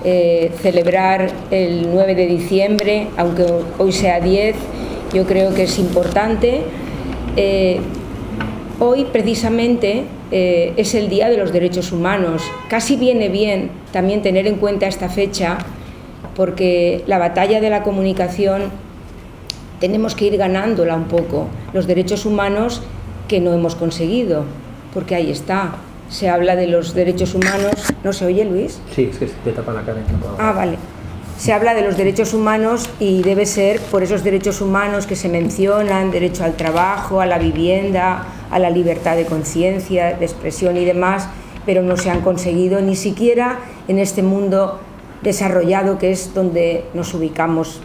celebrar el 9 de diciembre, aunque hoy sea 10, yo creo que es importante. Hoy precisamente es el Día de los Derechos Humanos. Casi viene bien también tener en cuenta esta fecha, porque la batalla de la comunicación tenemos que ir ganándola un poco. Los derechos humanos que no hemos conseguido, porque ahí está. Se habla de los derechos humanos. ¿No se oye, Luis? Sí, es que te tapa la cara. Ah, vale. Se habla de los derechos humanos y debe ser por esos derechos humanos que se mencionan: derecho al trabajo, a la vivienda, a la libertad de conciencia, de expresión y demás, pero no se han conseguido ni siquiera en este mundo desarrollado que es donde nos ubicamos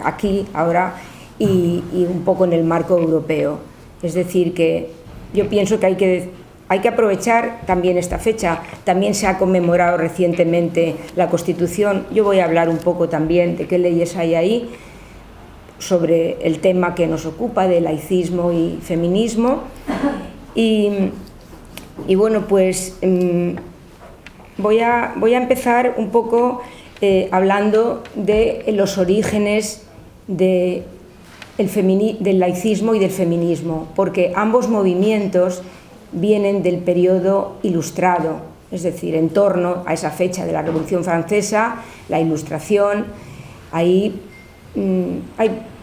aquí ahora y un poco en el marco europeo. Es decir, que yo pienso que hay que aprovechar también esta fecha. También se ha conmemorado recientemente la Constitución. Yo voy a hablar un poco también de qué leyes hay ahí sobre el tema que nos ocupa de laicismo y feminismo. Y bueno, pues voy a empezar un poco hablando de los orígenes del laicismo y del feminismo, porque ambos movimientos vienen del periodo ilustrado, es decir, en torno a esa fecha de la Revolución Francesa, la Ilustración.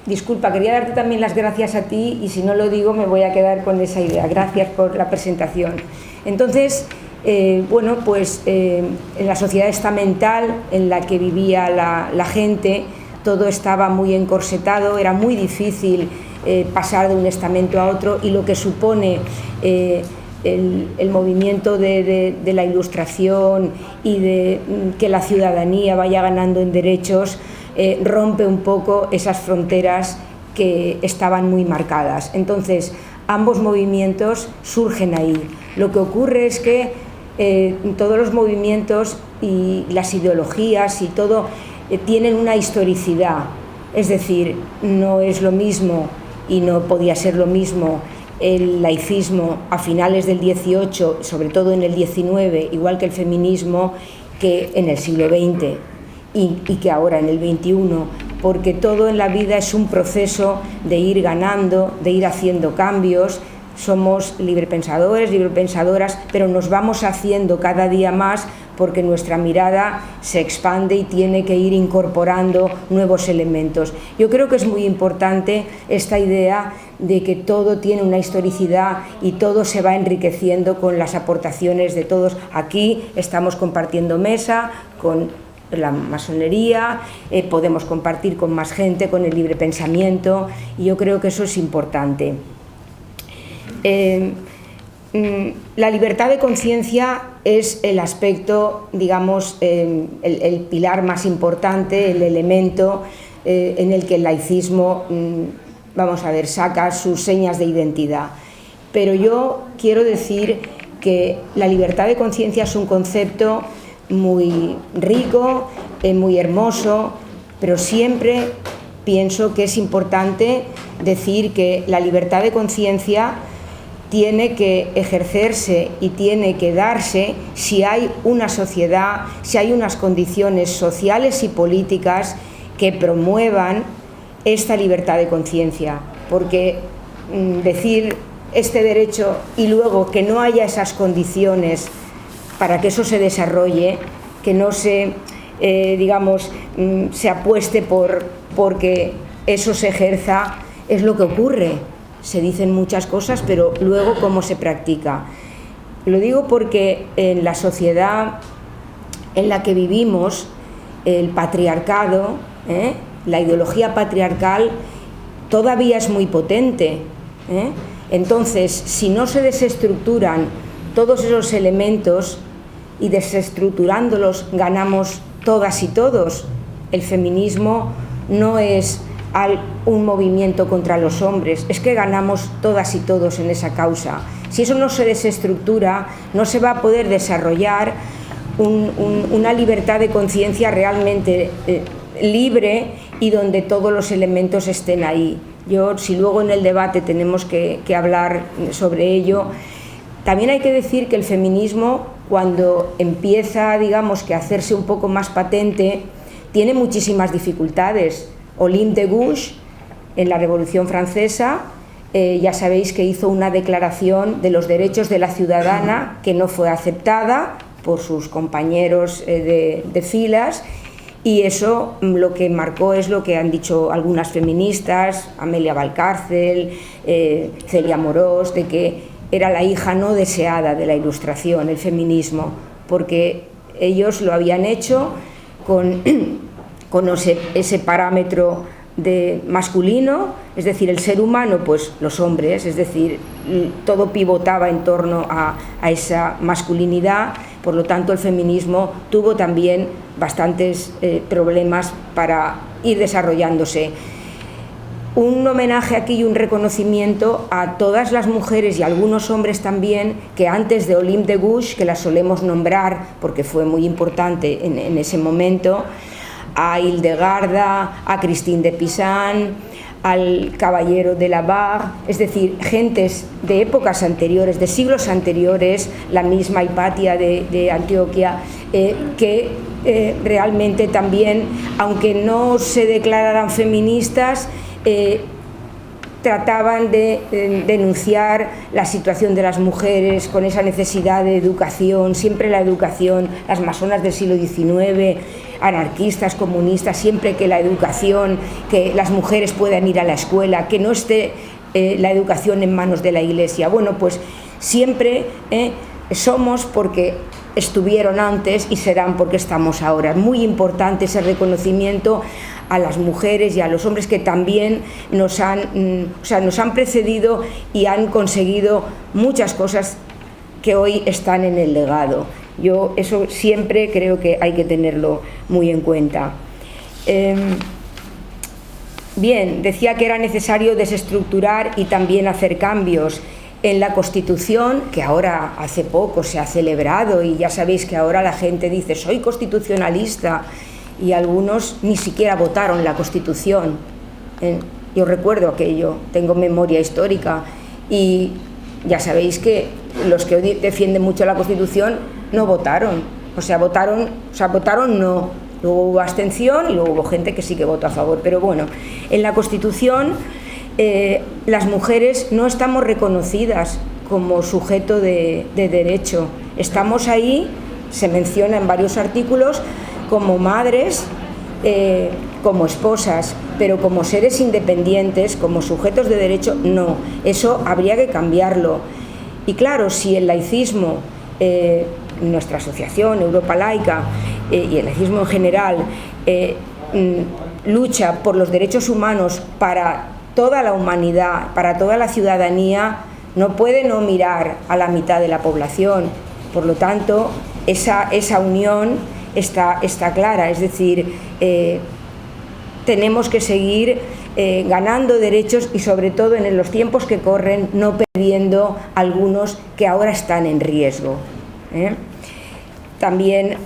Disculpa, quería darte también las gracias a ti, y si no lo digo me voy a quedar con esa idea. Gracias por la presentación. Entonces, bueno, pues en la sociedad estamental en la que vivía la gente, todo estaba muy encorsetado, era muy difícil pasar de un estamento a otro, y lo que supone el movimiento de la Ilustración y de que la ciudadanía vaya ganando en derechos rompe un poco esas fronteras que estaban muy marcadas. Entonces, ambos movimientos surgen ahí. Lo que ocurre es que todos los movimientos y las ideologías y todo tienen una historicidad, es decir, no es lo mismo y no podía ser lo mismo el laicismo a finales del XVIII, sobre todo en el XIX, igual que el feminismo, que en el siglo XX y que ahora en el XXI, porque todo en la vida es un proceso de ir ganando, de ir haciendo cambios. Somos librepensadores, librepensadoras, pero nos vamos haciendo cada día más porque nuestra mirada se expande y tiene que ir incorporando nuevos elementos. Yo creo que es muy importante esta idea de que todo tiene una historicidad y todo se va enriqueciendo con las aportaciones de todos. Aquí estamos compartiendo mesa con la masonería, podemos compartir con más gente, con el libre pensamiento, y yo creo que eso es importante. La libertad de conciencia es el aspecto, digamos, el pilar más importante, el elemento en el que el laicismo, vamos a ver, saca sus señas de identidad. Pero yo quiero decir que la libertad de conciencia es un concepto muy rico, muy hermoso, pero siempre pienso que es importante decir que la libertad de conciencia tiene que ejercerse y tiene que darse si hay una sociedad, si hay unas condiciones sociales y políticas que promuevan esta libertad de conciencia, porque decir este derecho y luego que no haya esas condiciones para que eso se desarrolle, que no se, digamos, se apueste porque eso se ejerza, es lo que ocurre. Se dicen muchas cosas, pero luego cómo se practica. Lo digo porque en la sociedad en la que vivimos, el patriarcado, la ideología patriarcal todavía es muy potente. Entonces, si no se desestructuran todos esos elementos, y desestructurándolos ganamos todas y todos. El feminismo no es un movimiento contra los hombres, es que ganamos todas y todos en esa causa. Si eso no se desestructura, no se va a poder desarrollar una libertad de conciencia realmente libre y donde todos los elementos estén ahí. Si luego en el debate tenemos que hablar sobre ello. También hay que decir que el feminismo cuando empieza, digamos, que a hacerse un poco más patente, tiene muchísimas dificultades. Olympe de Gouges, en la Revolución Francesa, ya sabéis que hizo una declaración de los derechos de la ciudadana que no fue aceptada por sus compañeros de filas, y eso lo que marcó es lo que han dicho algunas feministas, Amelia Valcárcel, Celia Morós, de que era la hija no deseada de la Ilustración, el feminismo, porque ellos lo habían hecho con ese parámetro de masculino, es decir, el ser humano, pues los hombres, es decir, todo pivotaba en torno a esa masculinidad. Por lo tanto, el feminismo tuvo también bastantes problemas para ir desarrollándose. Un homenaje aquí y un reconocimiento a todas las mujeres y a algunos hombres también que antes de Olympe de Gouges, que la solemos nombrar porque fue muy importante en ese momento, a Hildegarda, a Christine de Pisan, al caballero de la Barre, es decir, gentes de épocas anteriores, de siglos anteriores, la misma Hipatia de Antioquia, que realmente también, aunque no se declararan feministas, trataban de denunciar la situación de las mujeres con esa necesidad de educación, siempre la educación, las masonas del siglo XIX, anarquistas, comunistas, siempre que la educación, que las mujeres puedan ir a la escuela, que no esté la educación en manos de la Iglesia. Bueno, pues siempre somos porque estuvieron antes y serán porque estamos ahora. Es muy importante ese reconocimiento a las mujeres y a los hombres que también nos han precedido y han conseguido muchas cosas que hoy están en el legado. Yo eso siempre creo que hay que tenerlo muy en cuenta. Bien, decía que era necesario desestructurar y también hacer cambios en la Constitución, que ahora hace poco se ha celebrado, y ya sabéis que ahora la gente dice soy constitucionalista, y algunos ni siquiera votaron la Constitución. Yo recuerdo aquello, tengo memoria histórica, y ya sabéis que los que hoy defienden mucho la Constitución no votaron, votaron no, luego hubo abstención y luego hubo gente que sí que votó a favor, pero bueno, en la Constitución las mujeres no estamos reconocidas como sujeto de derecho, estamos ahí, se menciona en varios artículos, como madres, como esposas, pero como seres independientes, como sujetos de derecho, no. Eso habría que cambiarlo. Y claro, si el laicismo, nuestra asociación, Europa Laica, y el laicismo en general, lucha por los derechos humanos para toda la humanidad, para toda la ciudadanía, no puede no mirar a la mitad de la población. Por lo tanto, esa unión está clara, es decir, tenemos que seguir ganando derechos y sobre todo en los tiempos que corren no perdiendo algunos que ahora están en riesgo. También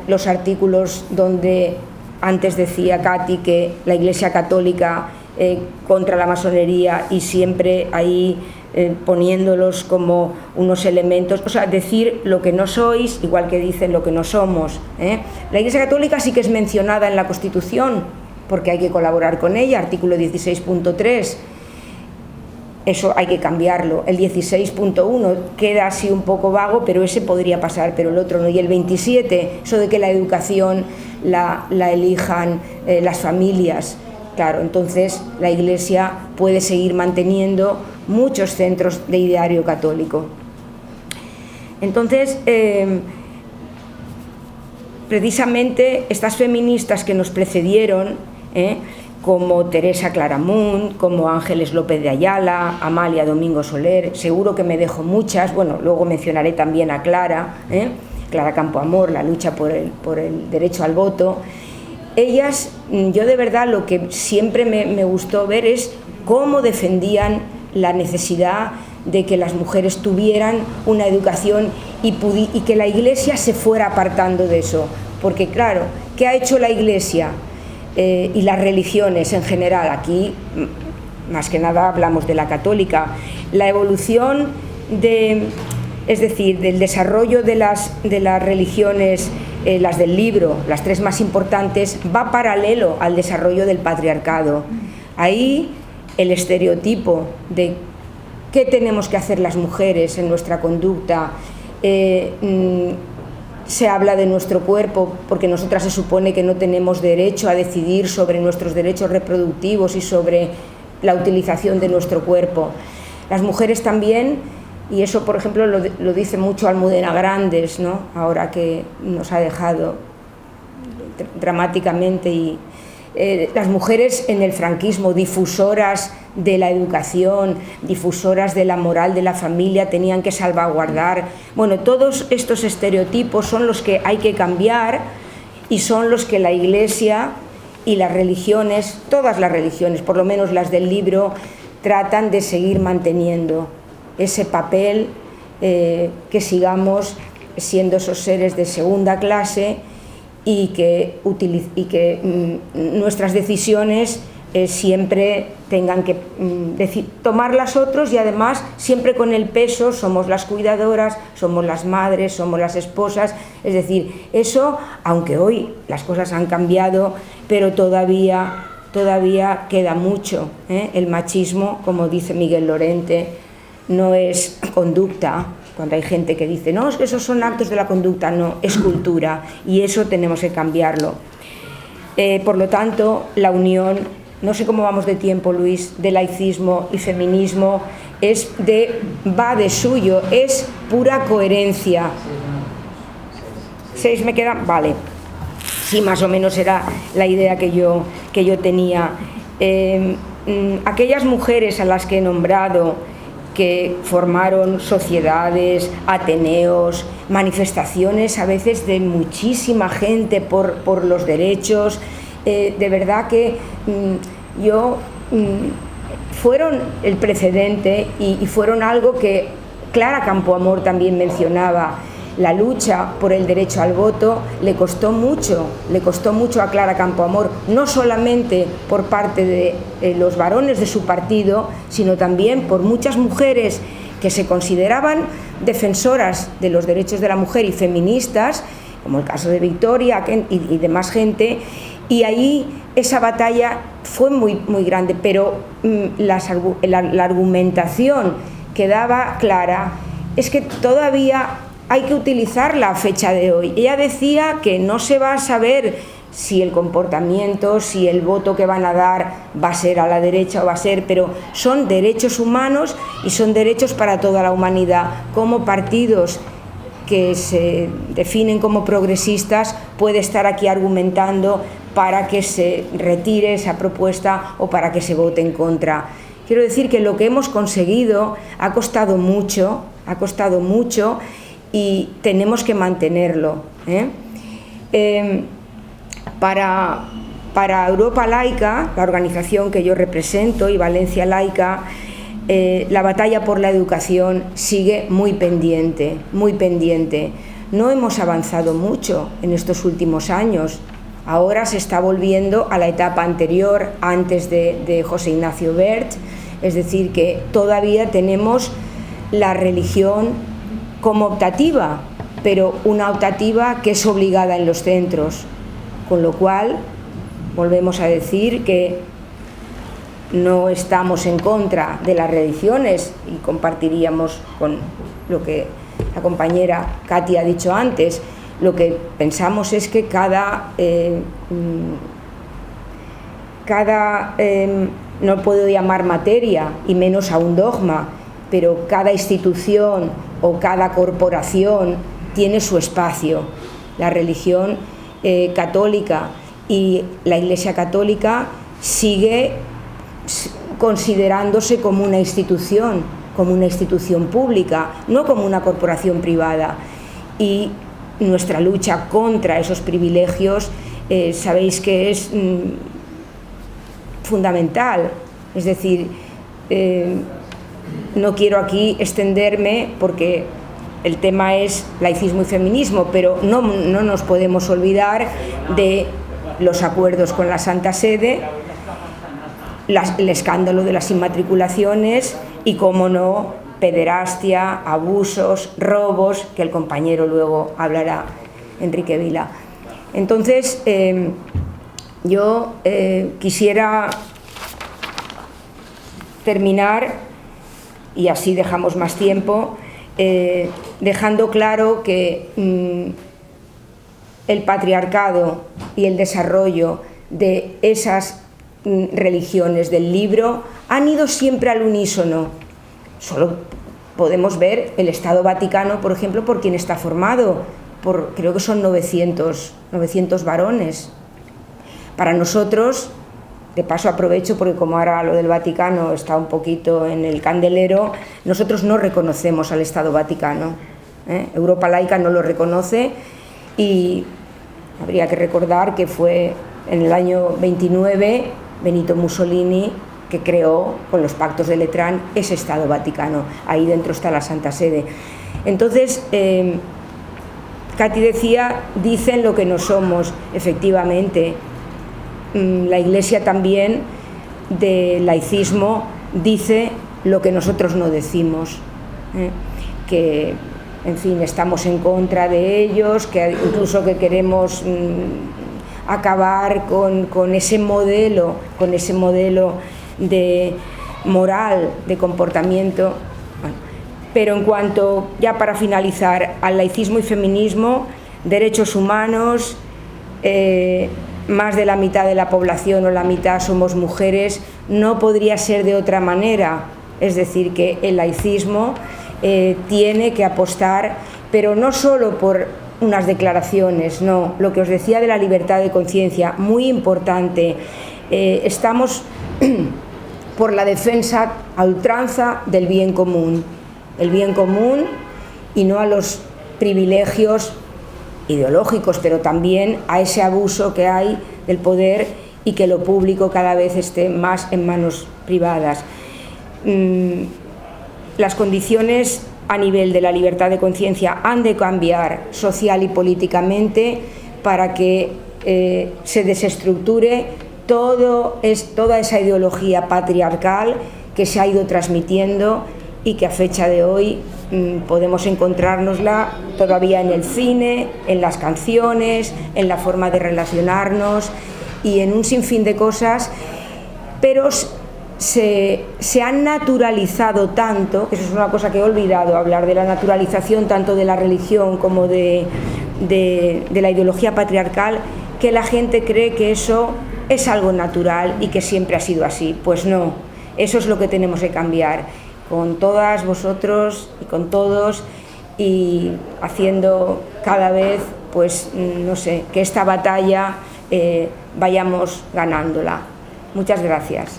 los artículos donde antes decía Katy que la Iglesia Católica contra la masonería y siempre ahí poniéndolos como unos elementos, o sea, decir lo que no sois, igual que dicen lo que no somos. La Iglesia Católica sí que es mencionada en la Constitución, porque hay que colaborar con ella, artículo 16.3, eso hay que cambiarlo. El 16.1 queda así un poco vago, pero ese podría pasar, pero el otro no. Y el 27, eso de que la educación la elijan las familias. Claro, entonces la Iglesia puede seguir manteniendo muchos centros de ideario católico. Entonces, precisamente estas feministas que nos precedieron, como Teresa Claramunt, como Ángeles López de Ayala, Amalia Domingo Soler, seguro que me dejo muchas, bueno, luego mencionaré también a Clara, Clara Campoamor, la lucha por el derecho al voto. Ellas, yo de verdad lo que siempre me gustó ver es cómo defendían la necesidad de que las mujeres tuvieran una educación y que la Iglesia se fuera apartando de eso. Porque claro, ¿qué ha hecho la Iglesia y las religiones en general? Aquí, más que nada, hablamos de la católica. La evolución es decir, del desarrollo de las religiones, las del libro, las tres más importantes, va paralelo al desarrollo del patriarcado. Ahí el estereotipo de qué tenemos que hacer las mujeres en nuestra conducta, se habla de nuestro cuerpo porque nosotras se supone que no tenemos derecho a decidir sobre nuestros derechos reproductivos y sobre la utilización de nuestro cuerpo. Las mujeres también, y eso por ejemplo lo dice mucho Almudena Grandes, ¿no?, ahora que nos ha dejado dramáticamente, y las mujeres en el franquismo, difusoras de la educación, difusoras de la moral de la familia, tenían que salvaguardar. Bueno, todos estos estereotipos son los que hay que cambiar y son los que la Iglesia y las religiones, todas las religiones, por lo menos las del libro, tratan de seguir manteniendo ese papel, que sigamos siendo esos seres de segunda clase y que nuestras decisiones siempre tengan que tomarlas otros, y además siempre con el peso, somos las cuidadoras, somos las madres, somos las esposas. Es decir, eso, aunque hoy las cosas han cambiado, pero todavía queda mucho, ¿eh? El machismo, como dice Miguel Lorente, no es conducta. Cuando hay gente que dice, no, es que esos son actos de la conducta, no, es cultura, y eso tenemos que cambiarlo. Por lo tanto, la unión, no sé cómo vamos de tiempo, Luis, de laicismo y feminismo, va de suyo, es pura coherencia. 6 me quedan, vale. Sí, más o menos era la idea que yo tenía. Aquellas mujeres a las que he nombrado, que formaron sociedades, ateneos, manifestaciones a veces de muchísima gente por los derechos, de verdad que fueron el precedente y fueron algo que Clara Campoamor también mencionaba. La lucha por el derecho al voto le costó mucho a Clara Campoamor, no solamente por parte de los varones de su partido, sino también por muchas mujeres que se consideraban defensoras de los derechos de la mujer y feministas, como el caso de Victoria y demás gente, y ahí esa batalla fue muy, muy grande, pero la argumentación que daba Clara es que todavía hay que utilizar la fecha de hoy. Ella decía que no se va a saber si el comportamiento, si el voto que van a dar va a ser a la derecha o va a ser, pero son derechos humanos y son derechos para toda la humanidad. Como partidos que se definen como progresistas puede estar aquí argumentando para que se retire esa propuesta o para que se vote en contra. Quiero decir que lo que hemos conseguido ha costado mucho y tenemos que mantenerlo, ¿eh? Para Europa Laica, la organización que yo represento, y Valencia Laica, la batalla por la educación sigue muy pendiente, muy pendiente. No hemos avanzado mucho en estos últimos años. Ahora se está volviendo a la etapa anterior, antes de José Ignacio Wert, es decir, que todavía tenemos la religión como optativa, pero una optativa que es obligada en los centros, con lo cual volvemos a decir que no estamos en contra de las religiones, y compartiríamos con lo que la compañera Katy ha dicho antes. Lo que pensamos es que no puedo llamar materia y menos a un dogma, pero cada institución o cada corporación tiene su espacio. La religión católica y la Iglesia católica sigue considerándose como una institución pública, no como una corporación privada. Y nuestra lucha contra esos privilegios, sabéis que es fundamental. Es decir, no quiero aquí extenderme porque el tema es laicismo y feminismo, pero no nos podemos olvidar de los acuerdos con la Santa Sede, el escándalo de las inmatriculaciones y, cómo no, pederastia, abusos, robos, que el compañero luego hablará, Enrique Vila. Entonces, yo quisiera terminar, y así dejamos más tiempo, dejando claro que el patriarcado y el desarrollo de esas religiones del libro han ido siempre al unísono. Solo podemos ver el Estado Vaticano, por ejemplo, por quien está formado, creo que son 900 varones. Para nosotros, de paso aprovecho porque como ahora lo del Vaticano está un poquito en el candelero, nosotros no reconocemos al Estado Vaticano, Europa laica no lo reconoce, y habría que recordar que fue en el año 29 Benito Mussolini que creó con los pactos de Letrán ese Estado Vaticano. Ahí dentro está la Santa Sede. Entonces, Katy decía, dicen lo que no somos. Efectivamente, la Iglesia también del laicismo dice lo que nosotros no decimos, que en fin estamos en contra de ellos, que incluso que queremos acabar con ese modelo de moral, de comportamiento. Bueno, pero en cuanto, ya para finalizar, al laicismo y feminismo, derechos humanos, más de la mitad de la población o la mitad somos mujeres, no podría ser de otra manera. Es decir, que el laicismo tiene que apostar, pero no solo por unas declaraciones, no, lo que os decía de la libertad de conciencia, muy importante. Estamos por la defensa a ultranza del bien común, el bien común, y no a los privilegios ideológicos, pero también a ese abuso que hay del poder y que lo público cada vez esté más en manos privadas. Las condiciones a nivel de la libertad de conciencia han de cambiar social y políticamente para que se desestructure toda esa ideología patriarcal que se ha ido transmitiendo y que a fecha de hoy podemos encontrárnosla todavía en el cine, en las canciones, en la forma de relacionarnos y en un sinfín de cosas, pero se han naturalizado tanto, que eso es una cosa que he olvidado, hablar de la naturalización tanto de la religión como de la ideología patriarcal, que la gente cree que eso es algo natural y que siempre ha sido así. Pues no, eso es lo que tenemos que cambiar, con todas vosotros y con todos, y haciendo cada vez, pues no sé, que esta batalla vayamos ganándola. Muchas gracias.